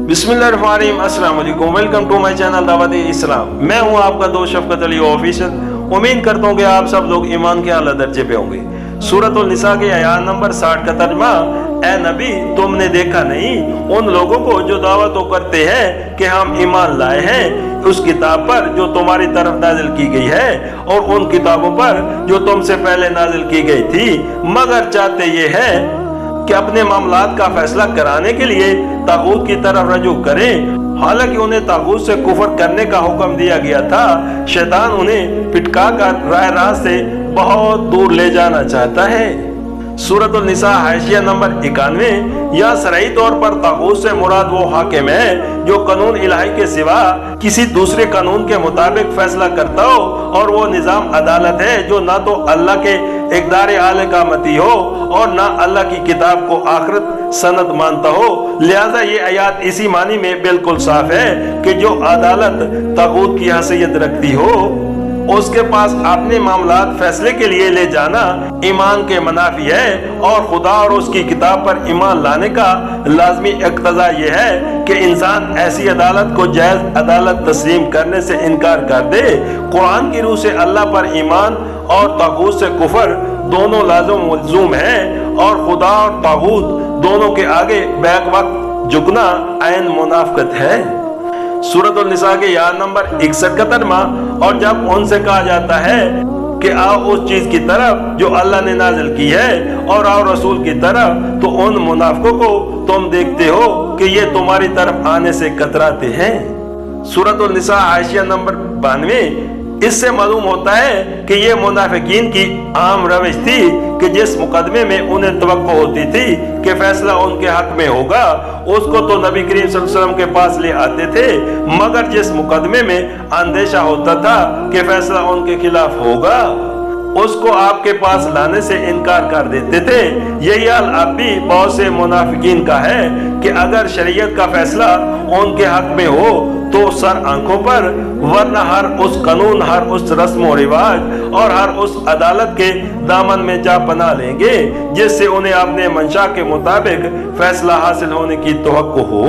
बिस्मिल्लाहिर्रहमानिर्रहीम, अस्सलाम वालेकुम, वेलकम टू माय चैनल दावत इस्लाम। मैं हूं आपका दोस्त शफकत अली ऑफिशियल। उम्मीद करता हूं कि आप सब लोग ईमान के आला दर्जे पे होंगे। सूरतुल निसा के आयत नंबर 60 का तर्जुमा, ए नबी तुमने देखा नहीं उन लोगों को जो दावा तो करते हैं कि हम ईमान लाए हैं उस किताब पर जो तुम्हारी तरफ नाजिल की गई है और उन किताबों पर जो तुमसे पहले नाजिल की गई थी, मगर चाहते ये है कि अपने मामलात का फैसला कराने के लिए तागूत की तरफ रजू करें। हालांकि उन्हें तागूत से कुफर करने का हुक्म दिया गया था। शैतान उन्हें पिटका कर राह रास्त से बहुत दूर ले जाना चाहता है। सूरतुल निसा हाशिया नंबर 91। या शरई तौर पर तागूत से मुराद वो हाकिम है जो कानून इलाही के सिवा किसी दूसरे कानून के मुताबिक फैसला करता हो, और वो निजाम अदालत है जो ना तो अल्लाह के इक़दार आले का मती हो और ना अल्लाह की किताब को आखिरत सनद मानता हो। लिहाजा ये आयत इसी मानी में बिल्कुल साफ है कि जो अदालत तागूत की हैसियत रखती हो उसके पास अपने मामलात फैसले के लिए ले जाना ईमान के मुनाफी है, और खुदा और उसकी किताब पर ईमान लाने का लाजमी इक्तज़ा ये है कि इंसान ऐसी अदालत को जायज़ अदालत तस्लीम करने से इनकार कर दे। कुरान की रूह से अल्लाह पर ईमान और तागूत से कुफर दोनों लाज़िम मलज़ूम है, और खुदा और तागूत दोनों के आगे बैक वक्त झुकना ऐन मुनाफ़िक़त है। सूरतुल निसा के आयत नंबर 61 का तर्जुमा, और जब उनसे कहा जाता है कि आओ उस चीज की तरफ जो अल्लाह ने नाजिल की है और आओ रसूल की तरफ, तो उन मुनाफिकों को तुम देखते हो कि ये तुम्हारी तरफ आने से कतराते हैं। सूरतुल निसा हाशिया नंबर 92। इससे मालूम होता है कि ये मुनाफिकीन की आम रविश थी कि जिस मुकदमे में उन्हें तवक्को होती थी कि फैसला उनके हक में होगा, उसको तो नबी करीम सल्लल्लाहु अलैहि वसल्लम के पास ले आते थे, मगर जिस मुकदमे में अंदेशा होता था कि फैसला उनके खिलाफ होगा, उसको आपके पास लाने से इनकार कर देते थे। यही हाल अब भी बहुत से मुनाफिकीन का है कि अगर शरीयत का फैसला उनके हक में हो तो सर आंखों पर, वरना हर उस कानून, हर उस रस्म और रिवाज और हर उस अदालत के दामन में जा पना लेंगे जिससे उन्हें अपने मंशा के मुताबिक फैसला हासिल होने की तवक्को हो।